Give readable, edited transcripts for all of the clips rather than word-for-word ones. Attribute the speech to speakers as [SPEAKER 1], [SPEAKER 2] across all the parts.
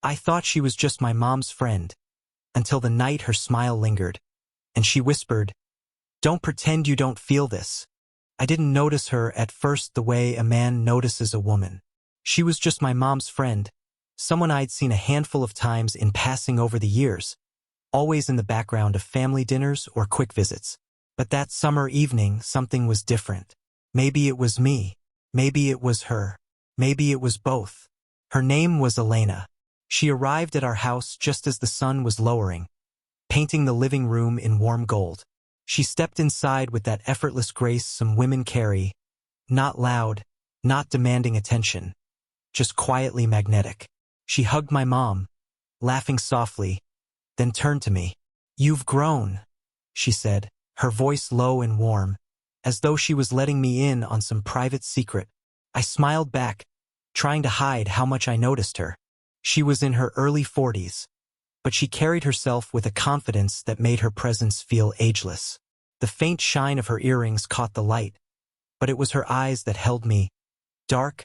[SPEAKER 1] I thought she was just my mom's friend, until the night her smile lingered, and she whispered, "Don't pretend you don't feel this." I didn't notice her at first the way a man notices a woman. She was just my mom's friend, someone I'd seen a handful of times in passing over the years, always in the background of family dinners or quick visits. But that summer evening, something was different. Maybe it was me. Maybe it was her. Maybe it was both. Her name was Elena. She arrived at our house just as the sun was lowering, painting the living room in warm gold. She stepped inside with that effortless grace some women carry, not loud, not demanding attention, just quietly magnetic. She hugged my mom, laughing softly, then turned to me. "You've grown," she said, her voice low and warm, as though she was letting me in on some private secret. I smiled back, trying to hide how much I noticed her. She was in her early 40s, but she carried herself with a confidence that made her presence feel ageless. The faint shine of her earrings caught the light, but it was her eyes that held me, dark,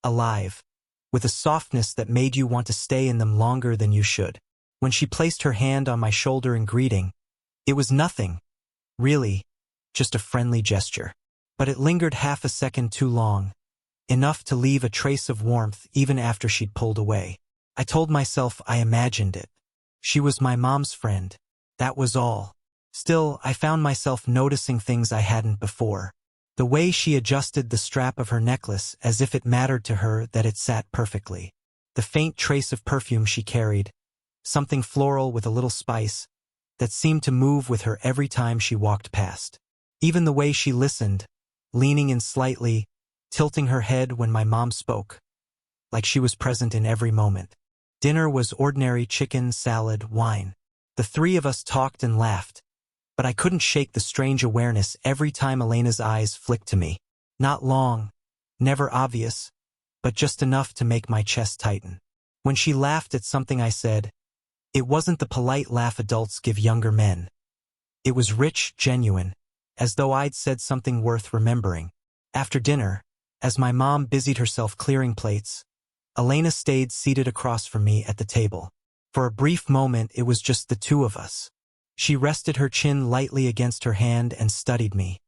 [SPEAKER 1] alive, with a softness that made you want to stay in them longer than you should. When she placed her hand on my shoulder in greeting, it was nothing, really, just a friendly gesture. But it lingered half a second too long, enough to leave a trace of warmth even after she'd pulled away. I told myself I imagined it. She was my mom's friend. That was all. Still, I found myself noticing things I hadn't before. The way she adjusted the strap of her necklace as if it mattered to her that it sat perfectly. The faint trace of perfume she carried, something floral with a little spice, that seemed to move with her every time she walked past. Even the way she listened, leaning in slightly, tilting her head when my mom spoke, like she was present in every moment. Dinner was ordinary chicken, salad, wine. The three of us talked and laughed, but I couldn't shake the strange awareness every time Elena's eyes flicked to me. Not long, never obvious, but just enough to make my chest tighten. When she laughed at something I said, it wasn't the polite laugh adults give younger men. It was rich, genuine, as though I'd said something worth remembering. After dinner, as my mom busied herself clearing plates, Elena stayed seated across from me at the table. For a brief moment, it was just the two of us. She rested her chin lightly against her hand and studied me.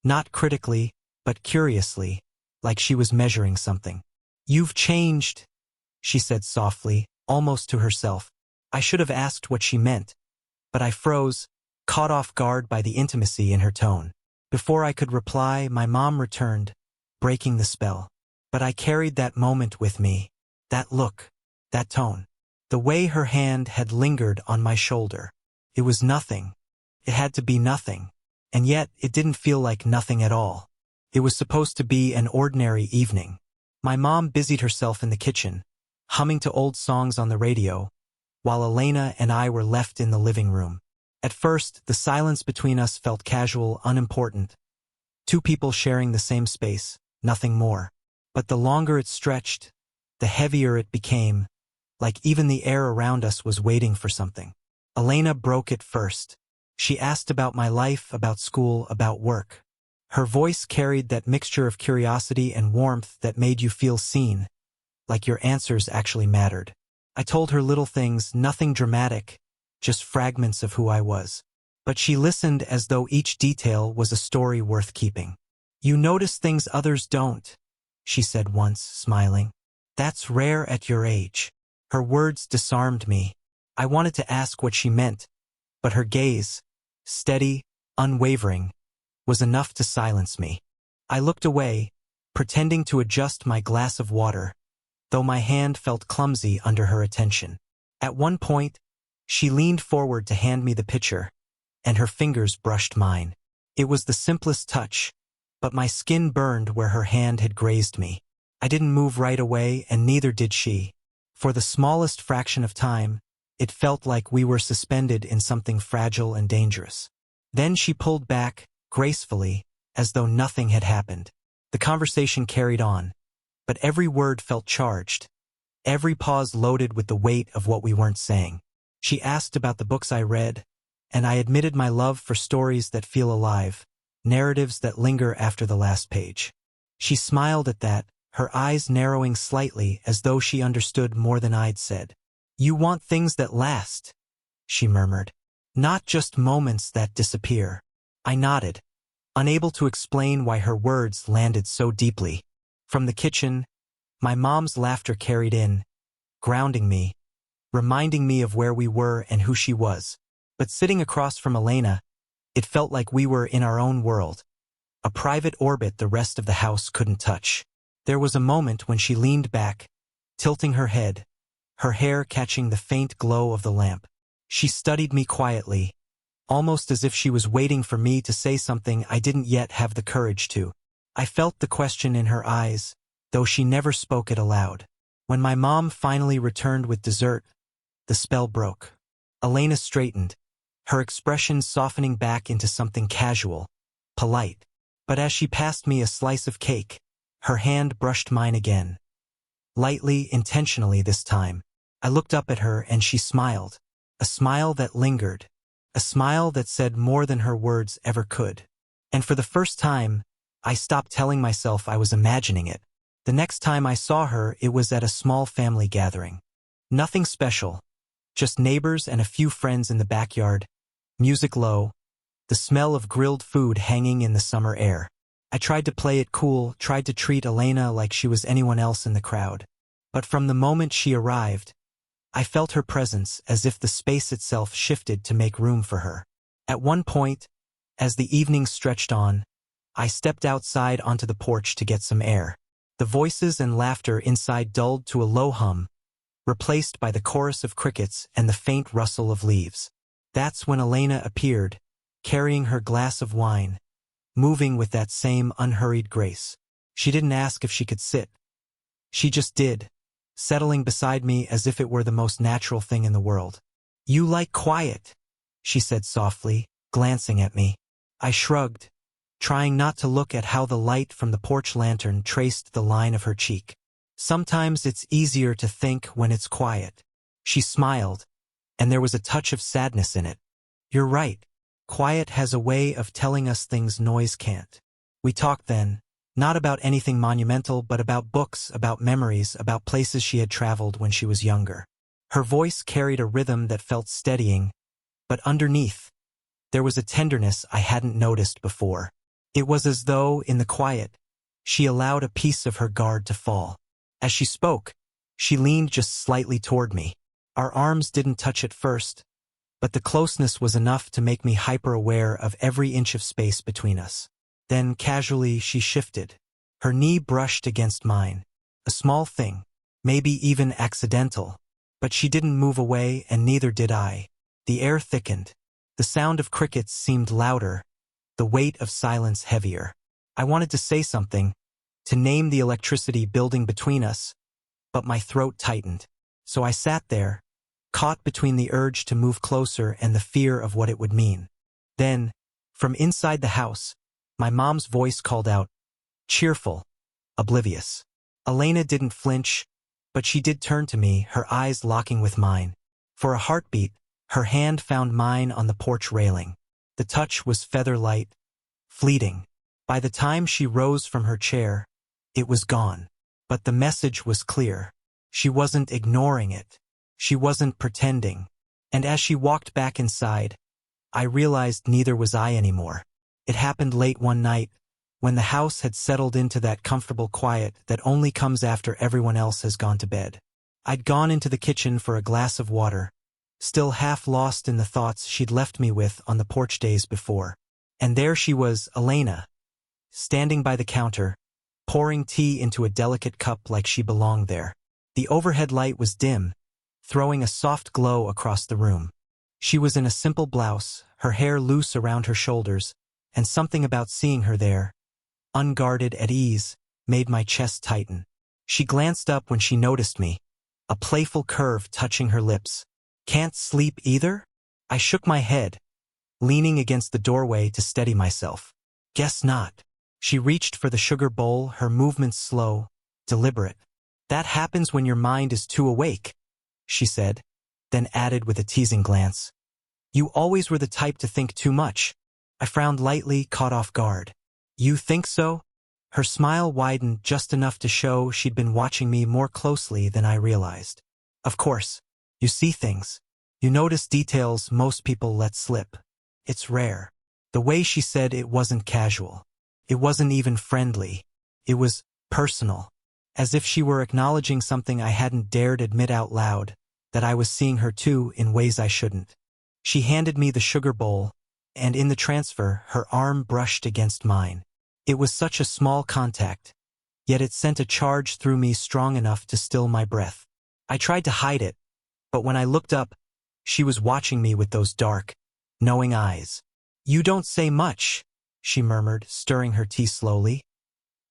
[SPEAKER 1] Not critically, but curiously, like she was measuring something. "You've changed," she said softly, almost to herself. I should have asked what she meant, but I froze, caught off guard by the intimacy in her tone. Before I could reply, my mom returned, breaking the spell. But I carried that moment with me, that look, that tone. The way her hand had lingered on my shoulder. It was nothing. It had to be nothing. And yet, it didn't feel like nothing at all. It was supposed to be an ordinary evening. My mom busied herself in the kitchen, humming to old songs on the radio, while Elena and I were left in the living room. At first, the silence between us felt casual, unimportant. Two people sharing the same space, nothing more. But the longer it stretched, the heavier it became, like even the air around us was waiting for something. Elena broke it first. She asked about my life, about school, about work. Her voice carried that mixture of curiosity and warmth that made you feel seen, like your answers actually mattered. I told her little things, nothing dramatic, just fragments of who I was. But she listened as though each detail was a story worth keeping. "You notice things others don't," she said once, smiling. "That's rare at your age." Her words disarmed me. I wanted to ask what she meant, but her gaze, steady, unwavering, was enough to silence me. I looked away, pretending to adjust my glass of water, though my hand felt clumsy under her attention. At one point, she leaned forward to hand me the pitcher, and her fingers brushed mine. It was the simplest touch, but my skin burned where her hand had grazed me. I didn't move right away, and neither did she. For the smallest fraction of time, it felt like we were suspended in something fragile and dangerous. Then she pulled back, gracefully, as though nothing had happened. The conversation carried on, but every word felt charged, every pause loaded with the weight of what we weren't saying. She asked about the books I read, and I admitted my love for stories that feel alive, narratives that linger after the last page. She smiled at that, her eyes narrowing slightly as though she understood more than I'd said. You want things that last, she murmured. Not just moments that disappear. I nodded, unable to explain why her words landed so deeply. From the kitchen, my mom's laughter carried in, grounding me, reminding me of where we were and who she was. But sitting across from Elena, it felt like we were in our own world, a private orbit the rest of the house couldn't touch. There was a moment when she leaned back, tilting her head, her hair catching the faint glow of the lamp. She studied me quietly, almost as if she was waiting for me to say something I didn't yet have the courage to. I felt the question in her eyes, though she never spoke it aloud. When my mom finally returned with dessert, the spell broke. Elena straightened, her expression softening back into something casual, polite. But as she passed me a slice of cake, her hand brushed mine again. Lightly, intentionally this time. I looked up at her and she smiled. A smile that lingered. A smile that said more than her words ever could. And for the first time, I stopped telling myself I was imagining it. The next time I saw her, it was at a small family gathering. Nothing special. Just neighbors and a few friends in the backyard. Music low. The smell of grilled food hanging in the summer air. I tried to play it cool, tried to treat Elena like she was anyone else in the crowd. But from the moment she arrived, I felt her presence as if the space itself shifted to make room for her. At one point, as the evening stretched on, I stepped outside onto the porch to get some air. The voices and laughter inside dulled to a low hum, replaced by the chorus of crickets and the faint rustle of leaves. That's when Elena appeared, carrying her glass of wine, moving with that same unhurried grace. She didn't ask if she could sit. She just did, settling beside me as if it were the most natural thing in the world. "You like quiet," she said softly, glancing at me. I shrugged, trying not to look at how the light from the porch lantern traced the line of her cheek. "Sometimes it's easier to think when it's quiet." She smiled, and there was a touch of sadness in it. "You're right. Quiet has a way of telling us things noise can't." We talked then, not about anything monumental, but about books, about memories, about places she had traveled when she was younger. Her voice carried a rhythm that felt steadying, but underneath, there was a tenderness I hadn't noticed before. It was as though, in the quiet, she allowed a piece of her guard to fall. As she spoke, she leaned just slightly toward me. Our arms didn't touch at first, but the closeness was enough to make me hyper-aware of every inch of space between us. Then, casually, she shifted. Her knee brushed against mine. A small thing, maybe even accidental. But she didn't move away, and neither did I. The air thickened. The sound of crickets seemed louder, the weight of silence heavier. I wanted to say something, to name the electricity building between us, but my throat tightened. So I sat there, caught between the urge to move closer and the fear of what it would mean. Then, from inside the house, my mom's voice called out, cheerful, oblivious. Elena didn't flinch, but she did turn to me, her eyes locking with mine. For a heartbeat, her hand found mine on the porch railing. The touch was feather-light, fleeting. By the time she rose from her chair, it was gone. But the message was clear. She wasn't ignoring it. She wasn't pretending. And as she walked back inside, I realized neither was I anymore. It happened late one night, when the house had settled into that comfortable quiet that only comes after everyone else has gone to bed. I'd gone into the kitchen for a glass of water, still half lost in the thoughts she'd left me with on the porch days before. And there she was, Elena, standing by the counter, pouring tea into a delicate cup like she belonged there. The overhead light was dim, throwing a soft glow across the room. She was in a simple blouse, her hair loose around her shoulders, and something about seeing her there, unguarded, at ease, made my chest tighten. She glanced up when she noticed me, a playful curve touching her lips. "Can't sleep either?" I shook my head, leaning against the doorway to steady myself. "Guess not." She reached for the sugar bowl, her movements slow, deliberate. "That happens when your mind is too awake," she said, then added with a teasing glance, "You always were the type to think too much." I frowned lightly, caught off guard. "You think so?" Her smile widened just enough to show she'd been watching me more closely than I realized. "Of course. You see things. You notice details most people let slip. It's rare. The way she said it wasn't casual. It wasn't even friendly. It was personal. As if she were acknowledging something I hadn't dared admit out loud, that I was seeing her too in ways I shouldn't. She handed me the sugar bowl, and in the transfer, her arm brushed against mine. It was such a small contact, yet it sent a charge through me strong enough to still my breath. I tried to hide it, but when I looked up, she was watching me with those dark, knowing eyes. "You don't say much," she murmured, stirring her tea slowly.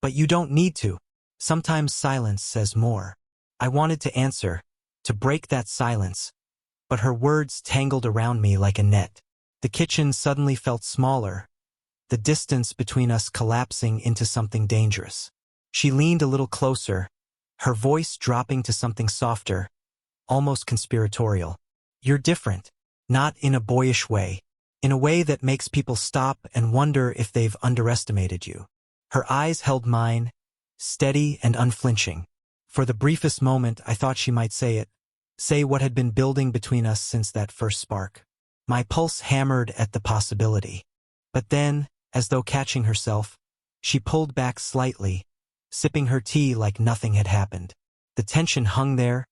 [SPEAKER 1] "But you don't need to. Sometimes silence says more." I wanted to answer, to break that silence, but her words tangled around me like a net. The kitchen suddenly felt smaller, the distance between us collapsing into something dangerous. She leaned a little closer, her voice dropping to something softer, almost conspiratorial. "You're different, not in a boyish way, in a way that makes people stop and wonder if they've underestimated you." Her eyes held mine, steady and unflinching. For the briefest moment, I thought she might say it, say what had been building between us since that first spark. My pulse hammered at the possibility. But then, as though catching herself, she pulled back slightly, sipping her tea like nothing had happened. The tension hung there,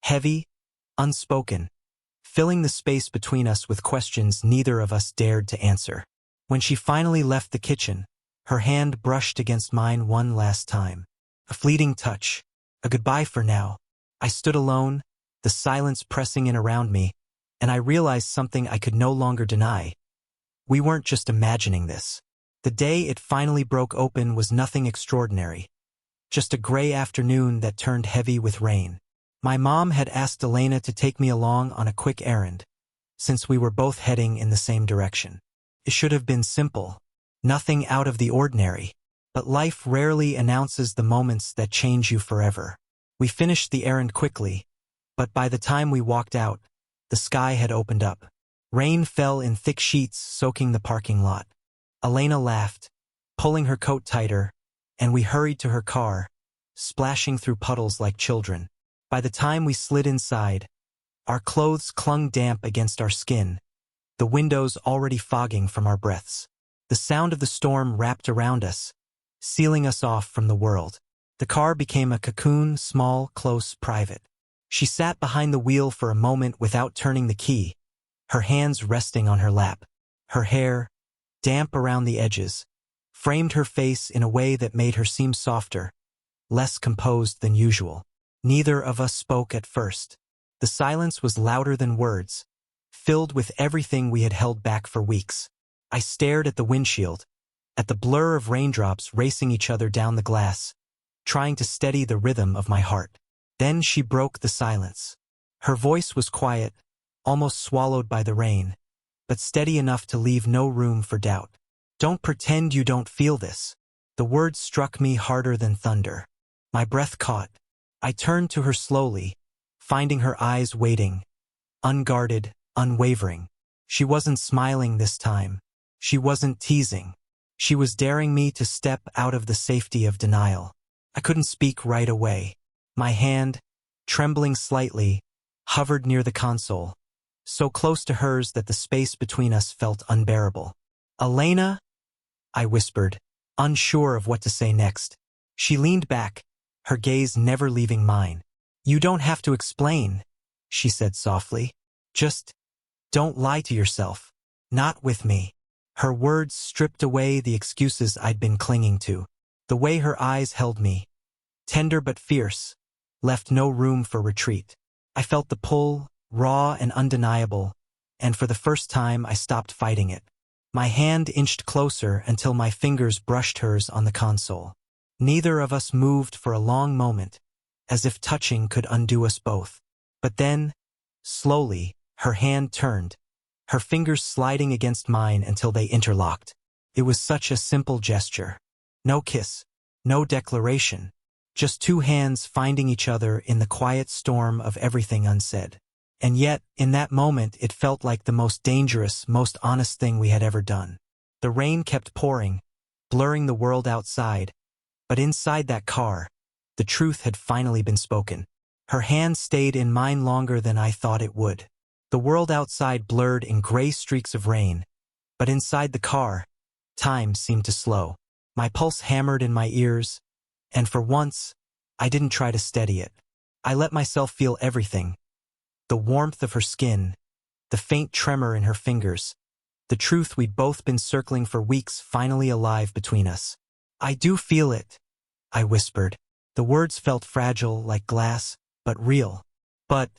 [SPEAKER 1] heavy, unspoken, filling the space between us with questions neither of us dared to answer. When she finally left the kitchen, her hand brushed against mine one last time. A fleeting touch, a goodbye for now. I stood alone, the silence pressing in around me, and I realized something I could no longer deny. We weren't just imagining this. The day it finally broke open was nothing extraordinary, just a gray afternoon that turned heavy with rain. My mom had asked Elena to take me along on a quick errand, since we were both heading in the same direction. It should have been simple, nothing out of the ordinary, but life rarely announces the moments that change you forever. We finished the errand quickly, but by the time we walked out, the sky had opened up. Rain fell in thick sheets, soaking the parking lot. Elena laughed, pulling her coat tighter, and we hurried to her car, splashing through puddles like children. By the time we slid inside, our clothes clung damp against our skin, the windows already fogging from our breaths. The sound of the storm wrapped around us, sealing us off from the world. The car became a cocoon, small, close, private. She sat behind the wheel for a moment without turning the key, her hands resting on her lap. Her hair, damp around the edges, framed her face in a way that made her seem softer, less composed than usual. Neither of us spoke at first. The silence was louder than words, filled with everything we had held back for weeks. I stared at the windshield, at the blur of raindrops racing each other down the glass, trying to steady the rhythm of my heart. Then she broke the silence. Her voice was quiet, almost swallowed by the rain, but steady enough to leave no room for doubt. "Don't pretend you don't feel this." The words struck me harder than thunder. My breath caught. I turned to her slowly, finding her eyes waiting, unguarded, unwavering. She wasn't smiling this time. She wasn't teasing. She was daring me to step out of the safety of denial. I couldn't speak right away. My hand, trembling slightly, hovered near the console, so close to hers that the space between us felt unbearable. "Elena?" I whispered, unsure of what to say next. She leaned back, her gaze never leaving mine. "You don't have to explain," she said softly. "Just don't lie to yourself. Not with me." Her words stripped away the excuses I'd been clinging to. The way her eyes held me, tender but fierce, left no room for retreat. I felt the pull, raw and undeniable, and for the first time I stopped fighting it. My hand inched closer until my fingers brushed hers on the console. Neither of us moved for a long moment, as if touching could undo us both. But then, slowly, her hand turned, her fingers sliding against mine until they interlocked. It was such a simple gesture. No kiss, no declaration, just two hands finding each other in the quiet storm of everything unsaid. And yet, in that moment, it felt like the most dangerous, most honest thing we had ever done. The rain kept pouring, blurring the world outside, but inside that car, the truth had finally been spoken. Her hand stayed in mine longer than I thought it would. The world outside blurred in gray streaks of rain, but inside the car, time seemed to slow. My pulse hammered in my ears, and for once, I didn't try to steady it. I let myself feel everything. The warmth of her skin, the faint tremor in her fingers, the truth we'd both been circling for weeks finally alive between us. "I do feel it," I whispered. The words felt fragile like glass, but real. But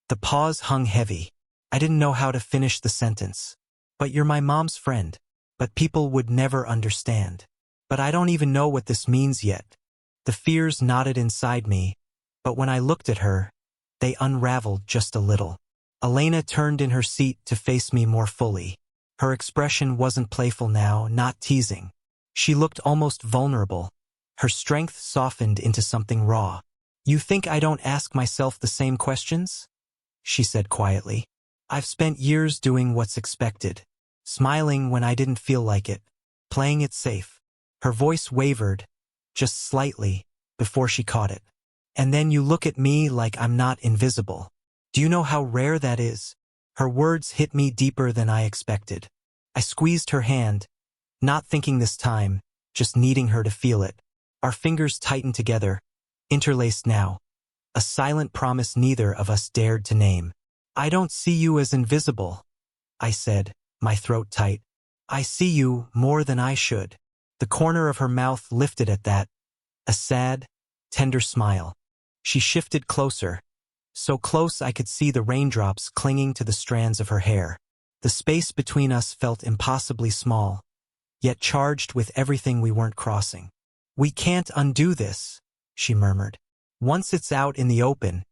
[SPEAKER 1] the pause hung heavy. I didn't know how to finish the sentence. "But you're my mom's friend. But people would never understand. But I don't even know what this means yet." The fears knotted inside me, but when I looked at her, they unraveled just a little. Elena turned in her seat to face me more fully. Her expression wasn't playful now, not teasing. She looked almost vulnerable. Her strength softened into something raw. "You think I don't ask myself the same questions?" she said quietly. "I've spent years doing what's expected, smiling when I didn't feel like it, playing it safe." Her voice wavered, just slightly, before she caught it. "And then you look at me like I'm not invisible. Do you know how rare that is?" Her words hit me deeper than I expected. I squeezed her hand, not thinking this time, just needing her to feel it. Our fingers tightened together, interlaced now, a silent promise neither of us dared to name. "I don't see you as invisible," I said, my throat tight. "I see you more than I should." The corner of her mouth lifted at that, a sad, tender smile. She shifted closer, so close I could see the raindrops clinging to the strands of her hair. The space between us felt impossibly small, yet charged with everything we weren't crossing. "We can't undo this," she murmured. "Once it's out in the open,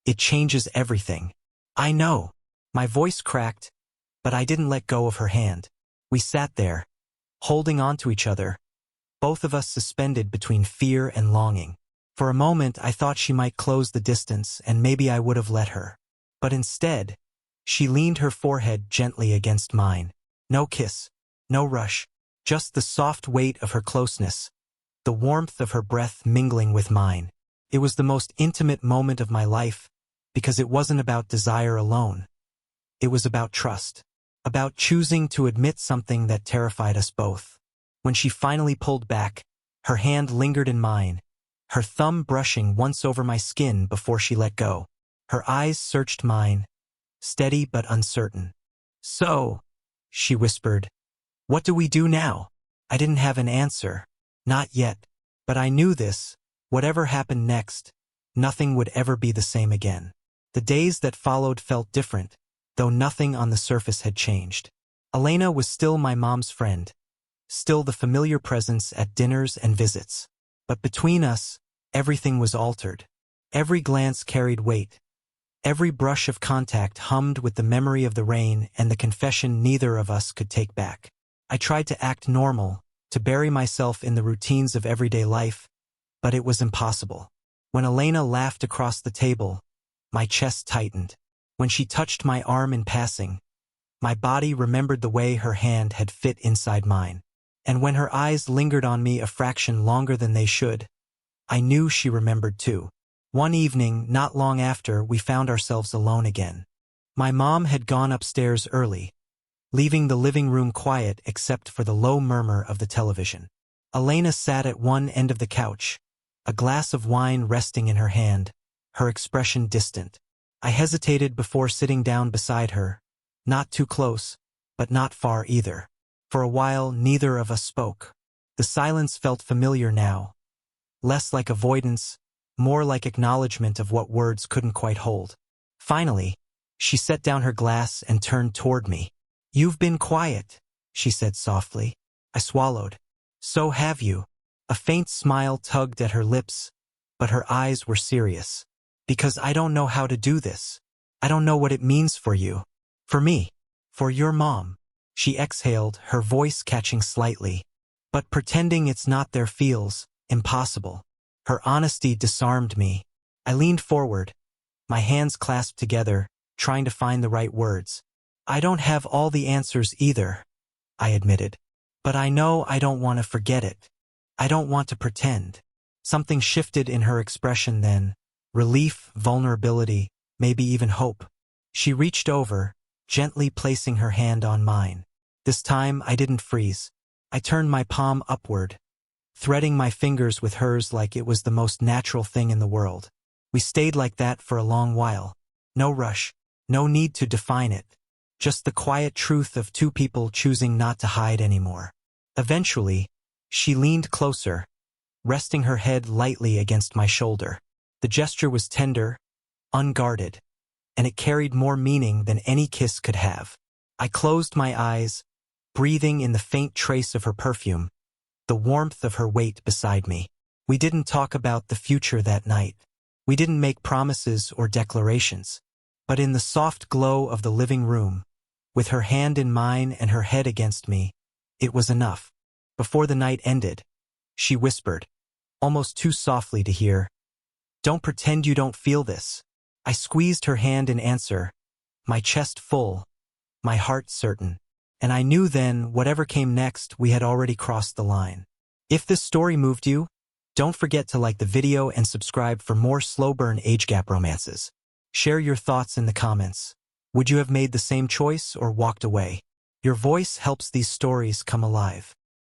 [SPEAKER 1] it changes everything." "I know." My voice cracked, but I didn't let go of her hand. We sat there, holding on to each other, both of us suspended between fear and longing. For a moment I thought she might close the distance and maybe I would have let her. But instead, she leaned her forehead gently against mine. No kiss, no rush, just the soft weight of her closeness, the warmth of her breath mingling with mine. It was the most intimate moment of my life, because it wasn't about desire alone. It was about trust, about choosing to admit something that terrified us both. When she finally pulled back, her hand lingered in mine, her thumb brushing once over my skin before she let go. Her eyes searched mine, steady but uncertain. "So," she whispered, "what do we do now?" I didn't have an answer. Not yet. But I knew this, whatever happened next, nothing would ever be the same again. The days that followed felt different, though nothing on the surface had changed. Elena was still my mom's friend, still the familiar presence at dinners and visits. But between us, everything was altered. Every glance carried weight. Every brush of contact hummed with the memory of the rain and the confession neither of us could take back. I tried to act normal, to bury myself in the routines of everyday life, but it was impossible. When Elena laughed across the table, my chest tightened. When she touched my arm in passing, my body remembered the way her hand had fit inside mine. And when her eyes lingered on me a fraction longer than they should, I knew she remembered too. One evening, not long after, we found ourselves alone again. My mom had gone upstairs early, leaving the living room quiet except for the low murmur of the television. Elena sat at one end of the couch, a glass of wine resting in her hand, her expression distant. I hesitated before sitting down beside her, not too close, but not far either. For a while, neither of us spoke. The silence felt familiar now, less like avoidance, more like acknowledgement of what words couldn't quite hold. Finally, she set down her glass and turned toward me. "You've been quiet," she said softly. I swallowed. "So have you." A faint smile tugged at her lips, but her eyes were serious. "Because I don't know how to do this. I don't know what it means for you. For me. For your mom." She exhaled, her voice catching slightly. "But pretending it's not there feels impossible." Her honesty disarmed me. I leaned forward, my hands clasped together, trying to find the right words. "I don't have all the answers either," I admitted. "But I know I don't want to forget it. I don't want to pretend." Something shifted in her expression then, relief, vulnerability, maybe even hope. She reached over, gently placing her hand on mine. This time I didn't freeze. I turned my palm upward, threading my fingers with hers like it was the most natural thing in the world. We stayed like that for a long while. No rush, no need to define it. Just the quiet truth of two people choosing not to hide anymore. Eventually, she leaned closer, resting her head lightly against my shoulder. The gesture was tender, unguarded, and it carried more meaning than any kiss could have. I closed my eyes, breathing in the faint trace of her perfume, the warmth of her weight beside me. We didn't talk about the future that night. We didn't make promises or declarations. But in the soft glow of the living room, with her hand in mine and her head against me, it was enough. Before the night ended, she whispered, almost too softly to hear, "Don't pretend you don't feel this." I squeezed her hand in answer, my chest full, my heart certain. And I knew then, whatever came next, we had already crossed the line. If this story moved you, don't forget to like the video and subscribe for more slow burn age gap romances. Share your thoughts in the comments. Would you have made the same choice or walked away? Your voice helps these stories come alive.